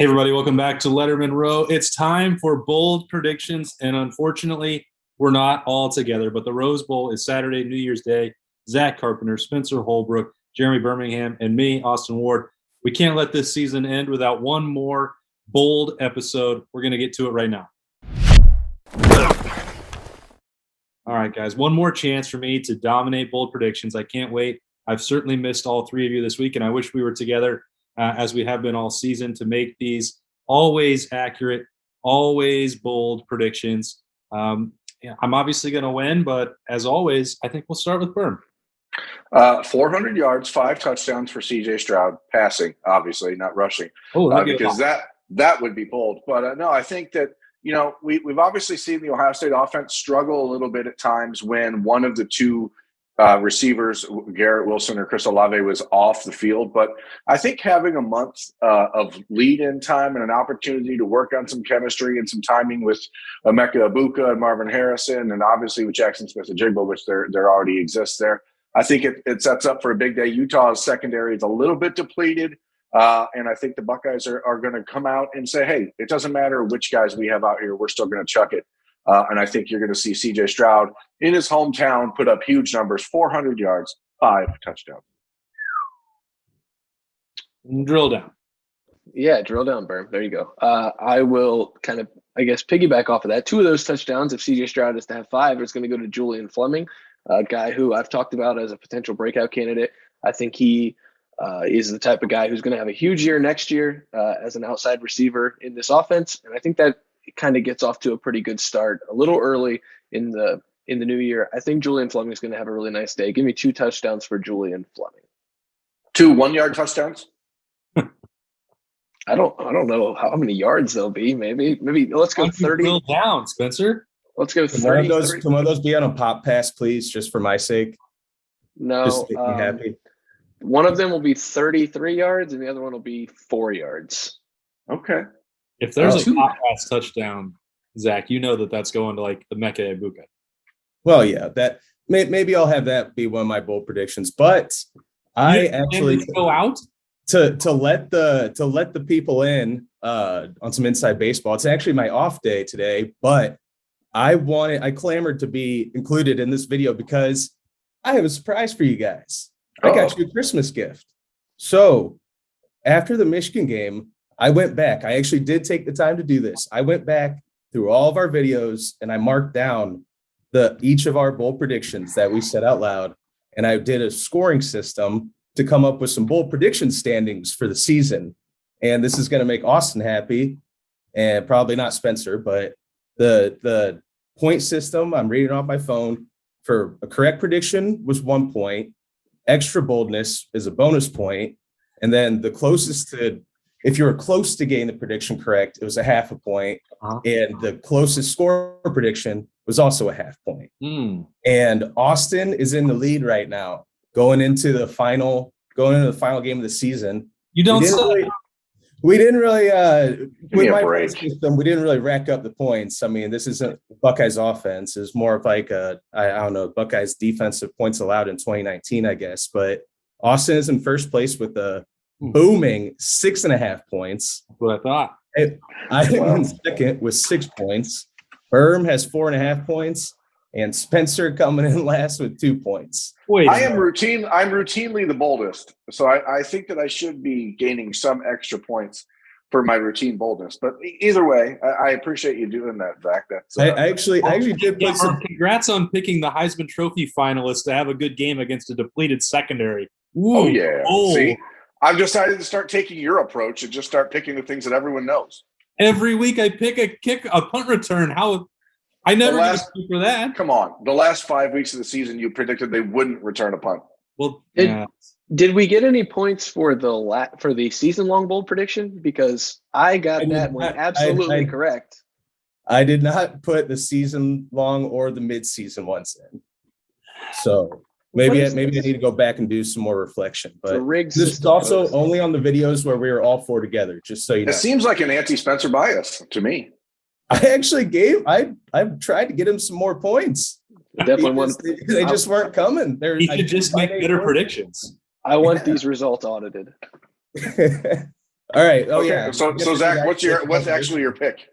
Hey, everybody, welcome back to Lettermen Row. It's time for bold predictions, and unfortunately, we're not all together, but the Rose Bowl is Saturday, New Year's Day. Zack Carpenter, Spencer Holbrook, Jeremy Birmingham, and me, Austin Ward. We can't let this season end without one more bold episode. We're going to get to it right now. All right, guys, one more chance for me to dominate bold predictions. I can't wait. I've certainly missed all three of you this week, and I wish we were together as we have been all season to make these always accurate, always bold predictions. I'm obviously going to win, but as always, I think we'll start with Berm. 400 yards, 5 touchdowns for C.J. Stroud, passing, obviously, not rushing, because that would be bold. But no, I think that, we've obviously seen the Ohio State offense struggle a little bit at times when one of the two receivers, Garrett Wilson or Chris Olave, was off the field. But I think having a month of lead-in time and an opportunity to work on some chemistry and some timing with Emeka Egbuka and Marvin Harrison, and obviously with Jackson Smith-Njigba, which there already exists there, I think it sets up for a big day. Utah's secondary is a little bit depleted, and I think the Buckeyes are going to come out and say, hey, it doesn't matter which guys we have out here, we're still going to chuck it. And I think you're going to see C.J. Stroud in his hometown put up huge numbers, 400 yards, 5 touchdowns. Drill down. Yeah, drill down, Berm. There you go. I will kind of, piggyback off of that. 2 of those touchdowns, if C.J. Stroud is to have 5, it's going to go to Julian Fleming, a guy who I've talked about as a potential breakout candidate. I think he is the type of guy who's going to have a huge year next year as an outside receiver in this offense. And I think that it kind of gets off to a pretty good start a little early in the new year. I think Julian Fleming is going to have a really nice day. Give me 2 touchdowns for Julian Fleming. 2 one-yard touchdowns? I don't know how many yards they'll be. Maybe let's go 30. Drill down, Spencer. Let's go 30. Can one of those be on a pop pass, please, just for my sake? No. Just to make me happy. One of them will be 33 yards, and the other one will be 4 yards. Okay. If there's a pop pass touchdown, Zach, you know that's going to like Emeka Egbuka. Well, yeah, that maybe I'll have that be one of my bold predictions. But I actually go out to let the people in on some inside baseball. It's actually my off day today, but I clamored to be included in this video because I have a surprise for you guys. I got you a Christmas gift. So after the Michigan game, I went back. I actually did take the time to do this. I went back through all of our videos and I marked down each of our bold predictions that we said out loud. And I did a scoring system to come up with some bold prediction standings for the season. And this is going to make Austin happy and probably not Spencer, but the point system, I'm reading off my phone, for a correct prediction was 1 point. Extra boldness is a bonus point. And then the closest to, if you were close to getting the prediction correct, it was a half a point. And the closest score prediction was also a half point. And Austin is in the lead right now, going into the final game of the season. You don't say. We didn't really with my break system, we didn't really rack up the points. I mean, this isn't Buckeyes offense. It's more of like I don't know, Buckeyes defensive points allowed in 2019, I guess. But Austin is in first place with a booming 6.5 points. That's what I thought. I am in second with 6 points. Berm has 4.5 points, and Spencer coming in last with 2 points. I'm routinely the boldest, so I think that I should be gaining some extra points for my routine boldness. But either way, I appreciate you doing that, Zach. That's I actually did put some. Congrats on picking the Heisman Trophy finalist to have a good game against a depleted secondary. Ooh, oh yeah. See, I've decided to start taking your approach and just start picking the things that everyone knows. Every week I pick a punt return. I never get a for that. Come on. The last 5 weeks of the season, you predicted they wouldn't return a punt. Well, did we get any points for the season-long bold prediction? Because I got that one absolutely correct. I did not put the season-long or the mid-season ones in. So maybe I need to go back and do some more reflection. But this is also only on the videos where we were all 4 together, just so you know. It seems like an anti-Spencer bias to me. I actually I've tried to get him some more points. Definitely they just weren't coming. He should just make better predictions. I want these results audited. All right. Okay. Yeah. So Zach, what's actually your pick?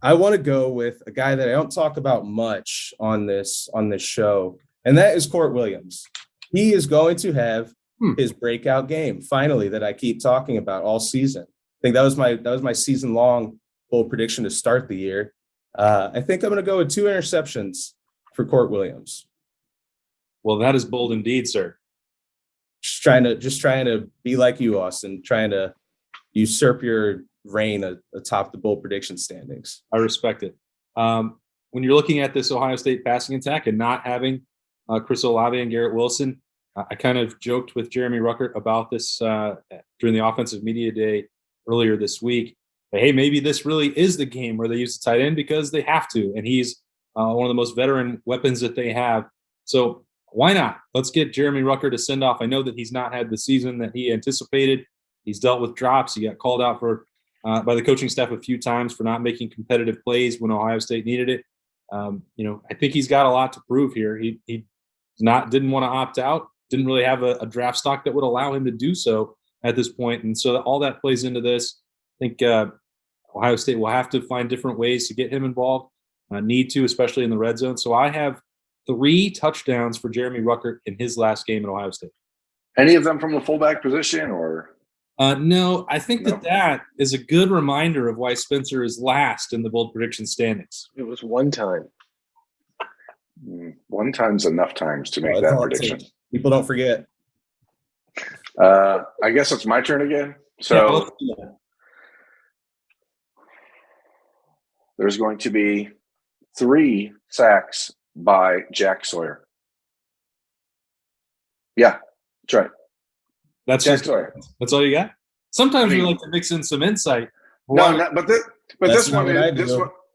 I want to go with a guy that I don't talk about much on this show, and that is Court Williams. He is going to have his breakout game finally that I keep talking about all season. I think that was my season long bold prediction to start the year. I think I'm going to go with 2 interceptions for Court Williams. Well, that is bold indeed, sir. Just trying to be like you, Austin, trying to usurp your reign atop the bold prediction standings. I respect it. When you're looking at this Ohio State passing attack and not having Chris Olave and Garrett Wilson, I kind of joked with Jeremy Ruckert about this during the offensive media day earlier this week. But, hey, maybe this really is the game where they use the tight end because they have to, and he's one of the most veteran weapons that they have. So why not? Let's get Jeremy Ruckert to send off. I know that he's not had the season that he anticipated. He's dealt with drops. He got called out by the coaching staff a few times for not making competitive plays when Ohio State needed it. I think he's got a lot to prove here. He didn't want to opt out, didn't really have a draft stock that would allow him to do so at this point. And so all that plays into this. I think Ohio State will have to find different ways to get him involved, need to, especially in the red zone. So I have 3 touchdowns for Jeremy Ruckert in his last game at Ohio State. Any of them from the fullback position or? No, I think that is a good reminder of why Spencer is last in the bold prediction standings. It was one time. One time's enough times to make that prediction. People don't forget. I guess it's my turn again. So there's going to be 3 sacks by Jack Sawyer. Yeah, that's right. That's Jack Sawyer. That's all you got? Sometimes we like to mix in some insight.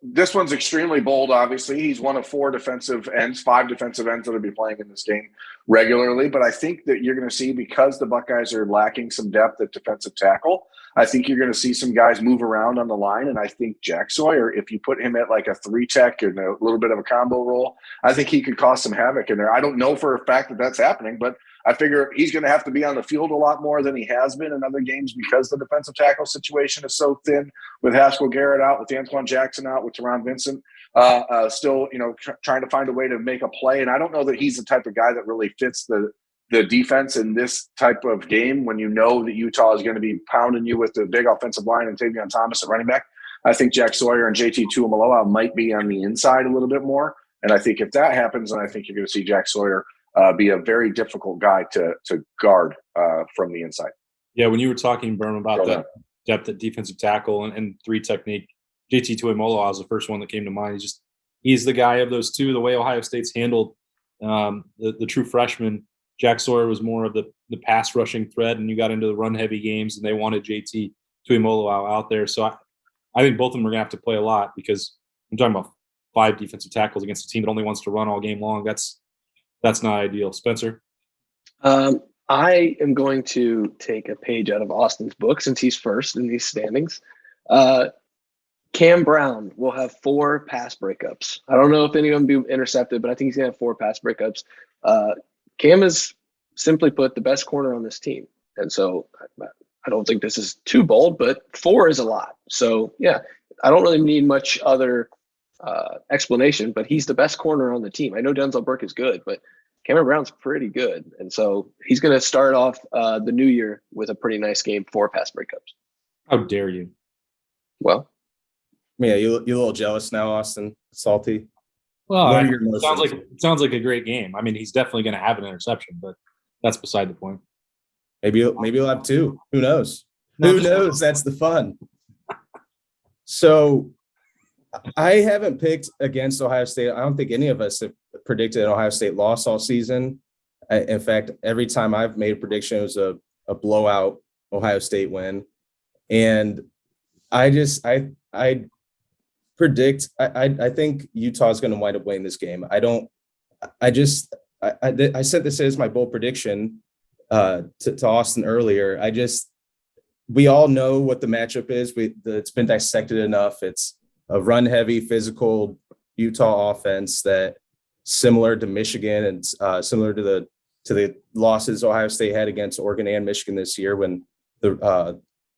This one's extremely bold, obviously. He's one of 5 defensive ends that'll be playing in this game regularly. But I think that you're going to see, because the Buckeyes are lacking some depth at defensive tackle, I think you're going to see some guys move around on the line. And I think Jack Sawyer, if you put him at like a 3-tech and a little bit of a combo role, I think he could cause some havoc in there. I don't know for a fact that that's happening, but I figure he's going to have to be on the field a lot more than he has been in other games because the defensive tackle situation is so thin, with Haskell Garrett out, with Antoine Jackson out, with Teron Vincent still, trying to find a way to make a play. And I don't know that he's the type of guy that really fits the defense in this type of game when you know that Utah is going to be pounding you with the big offensive line and Tavion Thomas at running back. I think Jack Sawyer and JT Tuimoloau might be on the inside a little bit more. And I think if that happens, then I think you're going to see Jack Sawyer be a very difficult guy to guard from the inside. Yeah, when you were talking, Berm, about the depth at defensive tackle and 3 technique, JT Tuimoloau is the first one that came to mind. He's the guy of those 2. The way Ohio State's handled the true freshman, Jack Sawyer was more of the pass rushing threat, and you got into the run heavy games, and they wanted JT Tuimoloau out there. So I think both of them are going to have to play a lot, because I'm talking about 5 defensive tackles against a team that only wants to run all game long. That's not ideal. Spencer? I am going to take a page out of Austin's book since he's first in these standings. Cam Brown will have 4 pass breakups. I don't know if any of them be intercepted, but I think he's going to have 4 pass breakups. Cam is, simply put, the best corner on this team. And so I don't think this is too bold, but 4 is a lot. So, yeah, I don't really need much other explanation, but he's the best corner on the team. I know Denzel Burke is good, but Cameron Brown's pretty good. And so he's going to start off the new year with a pretty nice game, 4 pass breakups. How dare you? Well, yeah, you're a little jealous now, Austin. Salty. Well, it sounds like a great game. I mean, he's definitely going to have an interception, but that's beside the point. Maybe he'll have 2. Who knows? Who knows? That's the fun. So I haven't picked against Ohio State. I don't think any of us have predicted an Ohio State loss all season. In fact, every time I've made a prediction, it was a blowout Ohio State win. And I predict, I think Utah is going to wind up winning this game. I said this as my bold prediction to Austin earlier. We all know what the matchup is. It's been dissected enough. It's a run heavy, physical Utah offense that, similar to Michigan and similar to the losses Ohio State had against Oregon and Michigan this year, when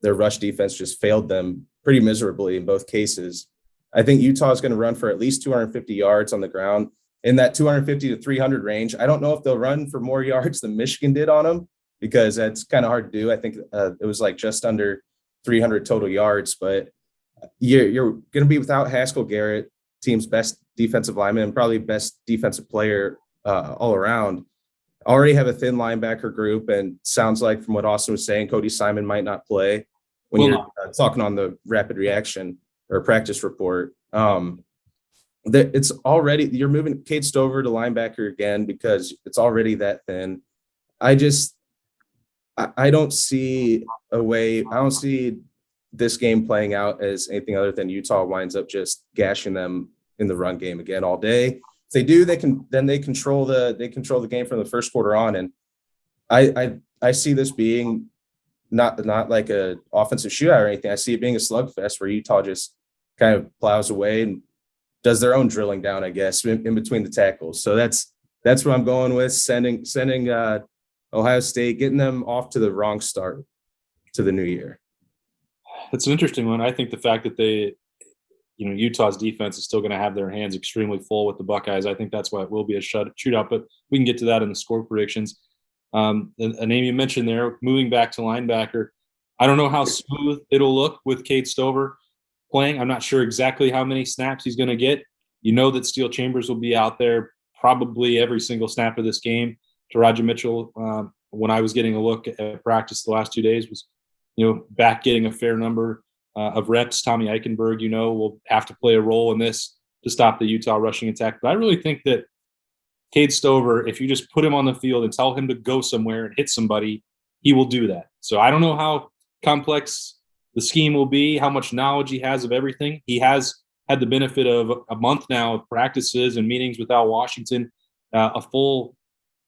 their rush defense just failed them pretty miserably in both cases. I think Utah is going to run for at least 250 yards on the ground in that 250 to 300 range. I don't know if they'll run for more yards than Michigan did on them, because that's kind of hard to do. I think it was like just under 300 total yards, but you're going to be without Haskell Garrett, team's best defensive lineman and probably best defensive player all around. Already have a thin linebacker group, and sounds like from what Austin was saying, Cody Simon might not play when you're talking on the rapid reaction or practice report. It's already, you're moving Cade Stover to linebacker again because it's already that thin. I don't see a way. I don't see this game playing out as anything other than Utah winds up just gashing them in the run game again all day. If they do, they control the game from the first quarter on. And I see this being not like a offensive shootout or anything. I see it being a slugfest where Utah just kind of plows away and does their own drilling down, I guess, in between the tackles. So that's what I'm going with, sending Ohio State, getting them off to the wrong start to the new year. It's an interesting one. I think the fact that Utah's defense is still going to have their hands extremely full with the Buckeyes. I think that's why it will be a shootout, but we can get to that in the score predictions. A name you mentioned there, moving back to linebacker. I don't know how smooth it'll look with Cade Stover playing. I'm not sure exactly how many snaps he's going to get. You know that Steel Chambers will be out there probably every single snap of this game. Taraji Mitchell, when I was getting a look at practice the last 2 days, was back getting a fair number of reps. Tommy Eichenberg, will have to play a role in this to stop the Utah rushing attack. But I really think that Cade Stover, if you just put him on the field and tell him to go somewhere and hit somebody, he will do that. So I don't know how complex the scheme will be, how much knowledge he has of everything. He has had the benefit of a month now of practices and meetings with Al Washington, a full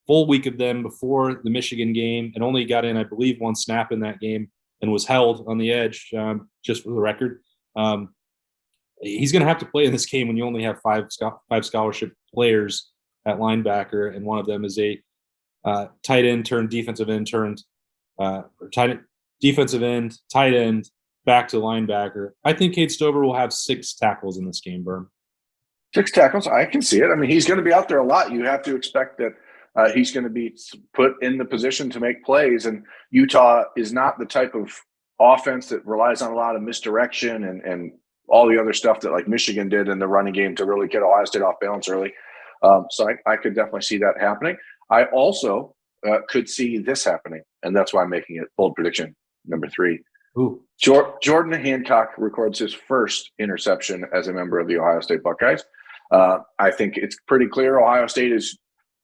week of them before the Michigan game, and only got in, I believe, one snap in that game and was held on the edge, just for the record. He's going to have to play in this game when you only have five scholarship players at linebacker, and one of them is a tight end turned defensive end turned defensive end, tight end, back to linebacker. I think Cade Stover will have 6 tackles in this game, Berm. 6 tackles, I can see it. I mean, he's going to be out there a lot. You have to expect that he's going to be put in the position to make plays, and Utah is not the type of offense that relies on a lot of misdirection and all the other stuff that like Michigan did in the running game to really get Ohio State off balance early. So I could definitely see that happening. I also could see this happening, and that's why I'm making it bold prediction number 3. Ooh. Jordan Hancock records his first interception as a member of the Ohio State Buckeyes. I think it's pretty clear Ohio State is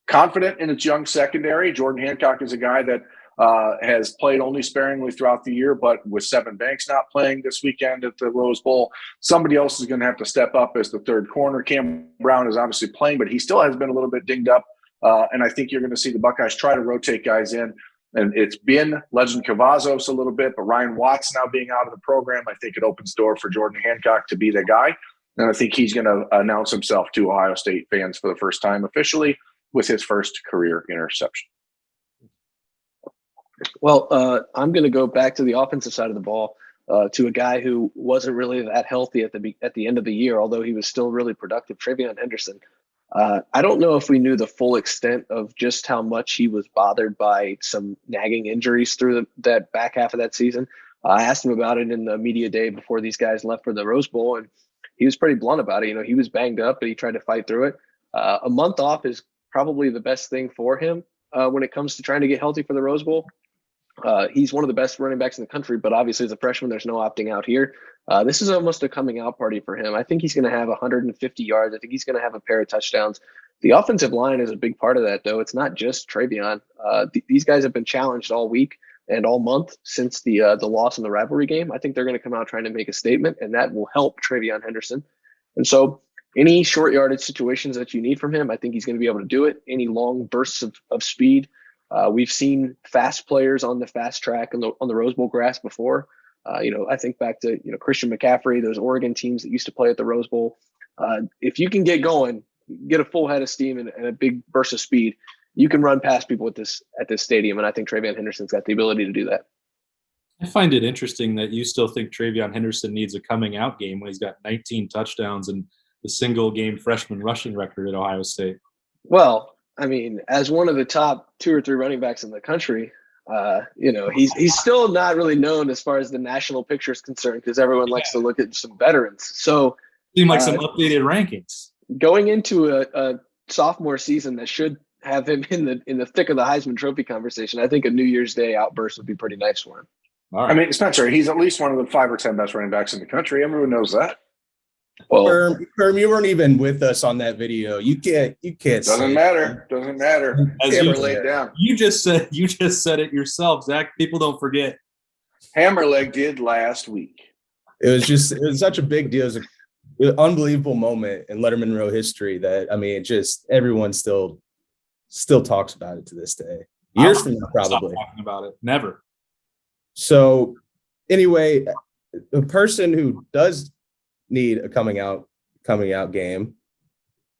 confident in its young secondary. Jordan Hancock is a guy that has played only sparingly throughout the year, but with Sevyn Banks not playing this weekend at the Rose Bowl, somebody else is going to have to step up as the third corner. Cam Brown is obviously playing, but he still has been a little bit dinged up. And I think you're going to see the Buckeyes try to rotate guys in. And it's been Legend Cavazos a little bit, but Ryan Watts now being out of the program, I think it opens the door for Jordan Hancock to be the guy. And I think he's going to announce himself to Ohio State fans for the first time officially with his first career interception. Well, I'm going to go back to the offensive side of the ball, to a guy who wasn't really that healthy at the end of the year, although he was still really productive, TreVeyon Henderson. I don't know if we knew the full extent of just how much he was bothered by some nagging injuries through that back half of that season. I asked him about it in the media day before these guys left for the Rose Bowl, and he was pretty blunt about it. He was banged up, but he tried to fight through it. A month off is probably the best thing for him when it comes to trying to get healthy for the Rose Bowl. He's one of the best running backs in the country, but obviously as a freshman, there's no opting out here. This is almost a coming out party for him. I think he's going to have 150 yards. I think he's going to have a pair of touchdowns. The offensive line is a big part of that, though. It's not just TreVeyon. These guys have been challenged all week and all month since the loss in the rivalry game. I think they're going to come out trying to make a statement, and that will help TreVeyon Henderson. And so any short yardage situations that you need from him, I think he's going to be able to do it. Any long bursts of speed. We've seen fast players on the fast track on the Rose Bowl grass before. I think back to Christian McCaffrey, those Oregon teams that used to play at the Rose Bowl. If you can get going, get a full head of steam and a big burst of speed, you can run past people at this stadium. And I think TreVeyon Henderson's got the ability to do that. I find it interesting that you still think TreVeyon Henderson needs a coming out game when he's got 19 touchdowns and the single game freshman rushing record at Ohio State. Well, I mean, as one of the top 2 or 3 running backs in the country, he's still not really known as far as the national picture is concerned because everyone likes to look at some veterans. So seem like some updated rankings going into a sophomore season that should have him in the thick of the Heisman Trophy conversation. I think a New Year's Day outburst would be pretty nice for him. All right. I mean, Spencer, he's at least one of the 5 or 10 best running backs in the country. Everyone knows that. Well, Herm, you weren't even with us on that video. You can't. Doesn't matter. Hammer laid down. You just said it yourself, Zach. People don't forget. Hammerleg did last week. It was such a big deal. It was an unbelievable moment in Lettermen Row history that, I mean, just everyone still talks about it to this day. Years from now, probably. Talking about it. Never. So anyway, a person who does need a coming out game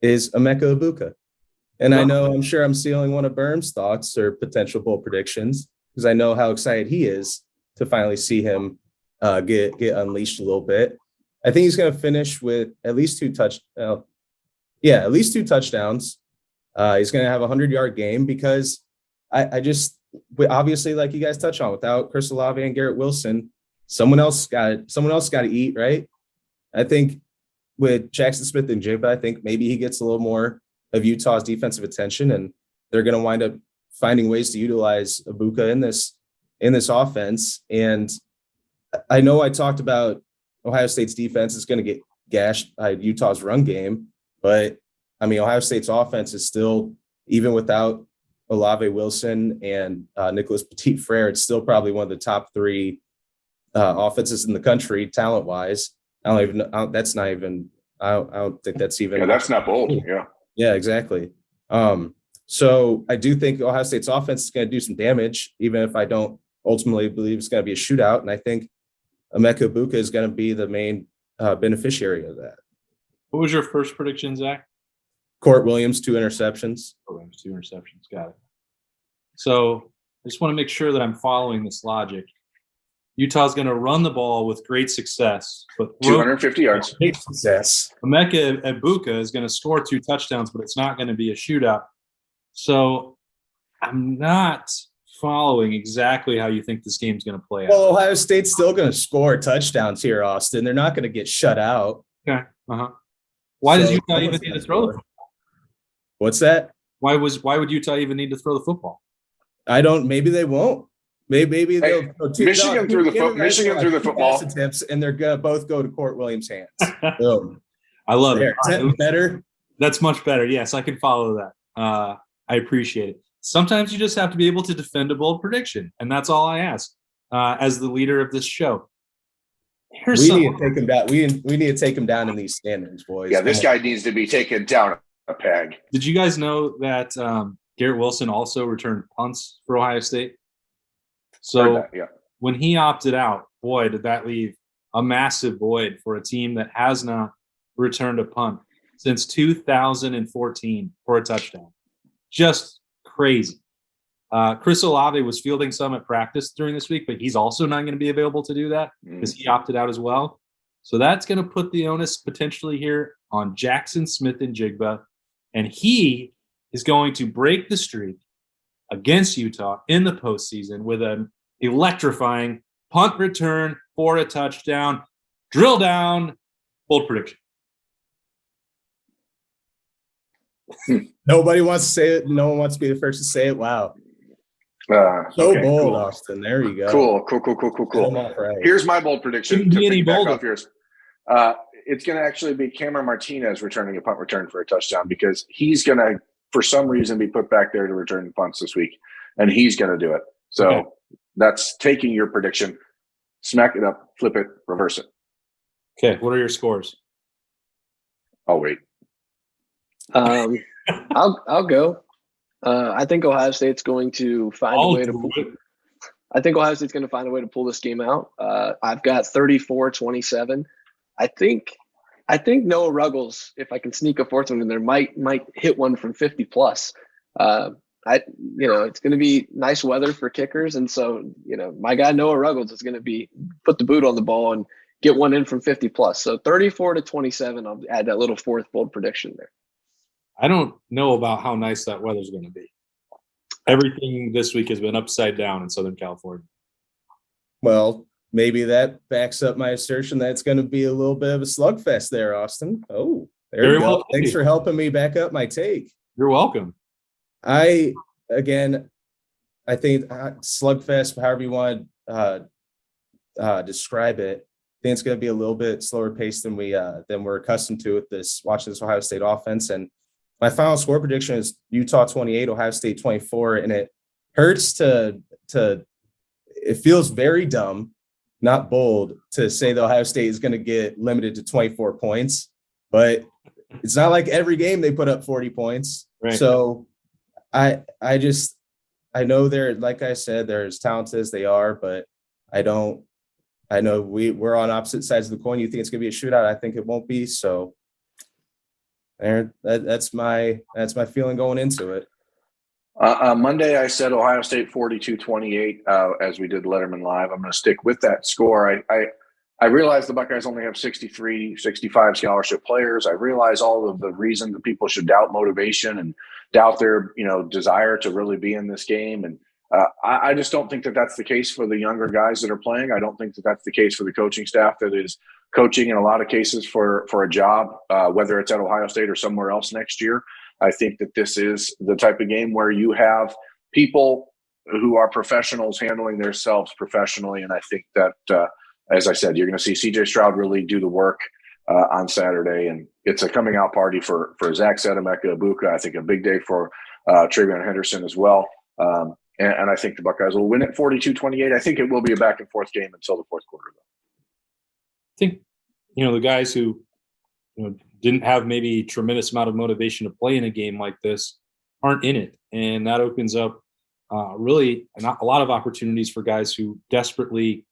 is Emeka Egbuka. And I know, I'm sure I'm stealing one of Berm's thoughts or potential bold predictions because I know how excited he is to finally see him get unleashed a little bit. I think he's going to finish with at least 2 touchdowns. He's going to have a 100-yard game because I just obviously, like you guys touch on, without Chris Olave and Garrett Wilson, someone else got to eat, right? I think with Jackson Smith and Jigba, I think maybe he gets a little more of Utah's defensive attention, and they're going to wind up finding ways to utilize Egbuka in this offense. And I know I talked about Ohio State's defense is going to get gashed by Utah's run game, but I mean, Ohio State's offense is still, even without Olave Wilson and Nicholas Petit-Frere, it's still probably one of the top 3 offenses in the country, talent-wise. I don't think that's even. Yeah, that's not bold. Yeah, exactly. So I do think Ohio State's offense is going to do some damage, even if I don't ultimately believe it's going to be a shootout. And I think Emeka Egbuka is going to be the main beneficiary of that. What was your first prediction, Zach? Court Williams, 2 interceptions. Williams, 2 interceptions. Got it. So I just want to make sure that I'm following this logic. Utah's going to run the ball with great success, but 250 yards. Great success. Emeka Egbuka is going to score 2 touchdowns, but it's not going to be a shootout. So I'm not following exactly how you think this game's going to play out. Well, Ohio State's still going to score touchdowns here, Austin. They're not going to get shut out. Okay. Why does Utah even need to throw the football? What's that? Why would Utah even need to throw the football? I don't. Maybe they won't. Maybe they'll go Michigan threw the football tips, and they're gonna both go to Court Williams' hands. Boom. I love it. Is that better? That's much better. Yes, I can follow that. I appreciate it. Sometimes you just have to be able to defend a bold prediction, and that's all I ask as the leader of this show. We need to take him down. We need to take him down in these standings, boys. Yeah, this guy needs to be taken down a peg. Did you guys know that Garrett Wilson also returned punts for Ohio State? So when he opted out, boy, did that leave a massive void for a team that has not returned a punt since 2014 for a touchdown. Just crazy. Chris Olave was fielding some at practice during this week, but he's also not going to be available to do that because he opted out as well. So that's going to put the onus potentially here on Jackson Smith and Jigba, and he is going to break the streak against Utah in the postseason with an electrifying punt return for a touchdown. Drill down. Bold prediction. Nobody wants to say it. No one wants to be the first to say it. Wow. Bold, cool. Austin. There you go. Cool. Right. Here's my bold prediction. It's going to actually be Cameron Martinez returning a punt return for a touchdown because he's going to, for some reason, be put back there to return punts this week, and he's going to do it. So that's taking your prediction, smack it up, flip it, reverse it. Okay, what are your scores? I'll wait. I'll go. I think Ohio State's going to find a way to pull it. I think Ohio State's going to find a way to pull this game out. I've got 34-27. I think Noah Ruggles, if I can sneak a fourth one in there, might hit one from 50 plus. it's going to be nice weather for kickers. And so, my guy, Noah Ruggles, is going to be put the boot on the ball and get one in from 50 plus. So 34-27, I'll add that little fourth bold prediction there. I don't know about how nice that weather's going to be. Everything this week has been upside down in Southern California. Well, maybe that backs up my assertion that it's going to be a little bit of a slugfest there, Austin. Oh, there you go. Thanks for helping me back up my take. You're welcome. I think slugfest, however you want to describe it, I think it's going to be a little bit slower paced than we're accustomed to with watching this Ohio State offense. And my final score prediction is Utah 28, Ohio State 24, and it hurts it feels very dumb, not bold, to say that Ohio State is going to get limited to 24 points, but it's not like every game they put up 40 points. Right. So I know they're, like I said, they're as talented as they are, but I know we're on opposite sides of the coin. You think it's going to be a shootout. I think it won't be. So that's my feeling going into it. Monday, I said Ohio State 42-28 as we did Lettermen Live. I'm going to stick with that score. I realize the Buckeyes only have 63, 65 scholarship players. I realize all of the reason that people should doubt motivation and doubt their desire to really be in this game. And I just don't think that that's the case for the younger guys that are playing. I don't think that that's the case for the coaching staff that is coaching in a lot of cases for a job, whether it's at Ohio State or somewhere else next year. I think that this is the type of game where you have people who are professionals handling themselves professionally. And I think that, as I said, you're going to see CJ Stroud really do the work on Saturday. And it's a coming out party for Zach said, Emeka Egbuka. I think a big day for Travion Henderson as well. And I think the Buckeyes will win it 42-28. I think it will be a back and forth game until the fourth quarter, though. I think, the guys who, didn't have maybe tremendous amount of motivation to play in a game like this aren't in it. And that opens up really a lot of opportunities for guys who desperately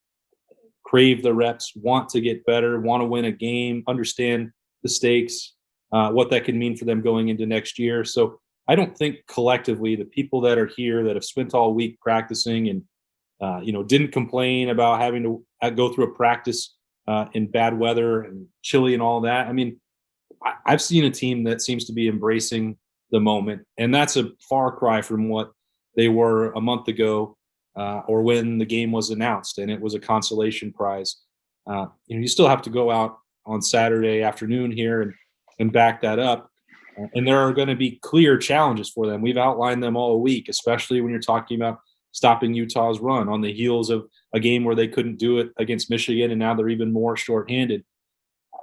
crave the reps, want to get better, want to win a game, understand the stakes, what that can mean for them going into next year. So I don't think collectively the people that are here that have spent all week practicing and, didn't complain about having to go through a practice in bad weather and chilly and all that. I mean, I've seen a team that seems to be embracing the moment, and that's a far cry from what they were a month ago or when the game was announced and it was a consolation prize. You still have to go out on Saturday afternoon here and back that up. And there are going to be clear challenges for them. We've outlined them all week, especially when you're talking about stopping Utah's run on the heels of a game where they couldn't do it against Michigan, and now they're even more shorthanded.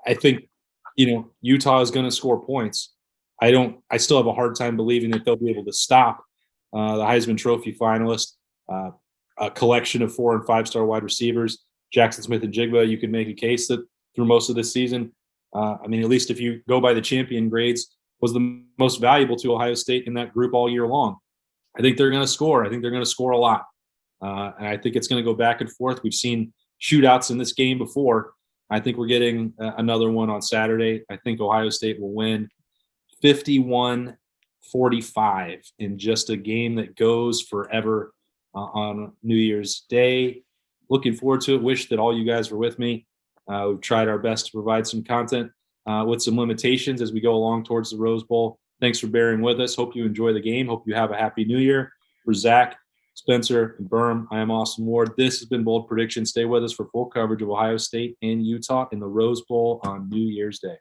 I think, Utah is going to score points. I still have a hard time believing that they'll be able to stop the Heisman Trophy finalist, a collection of 4- and 5-star wide receivers, Jackson Smith and Jigba. You can make a case that through most of this season, at least if you go by the champion grades, was the most valuable to Ohio State in that group all year long. I think they're going to score. I think they're going to score a lot. And I think it's going to go back and forth. We've seen shootouts in this game before. I think we're getting another one on Saturday. I think Ohio State will win 51-45 in just a game that goes forever on New Year's Day. Looking forward to it. Wish that all you guys were with me. We've tried our best to provide some content with some limitations as we go along towards the Rose Bowl. Thanks for bearing with us. Hope you enjoy the game. Hope you have a happy New Year. For Zach, Spencer, and Berm, I am Austin Ward. This has been Bold Prediction. Stay with us for full coverage of Ohio State and Utah in the Rose Bowl on New Year's Day.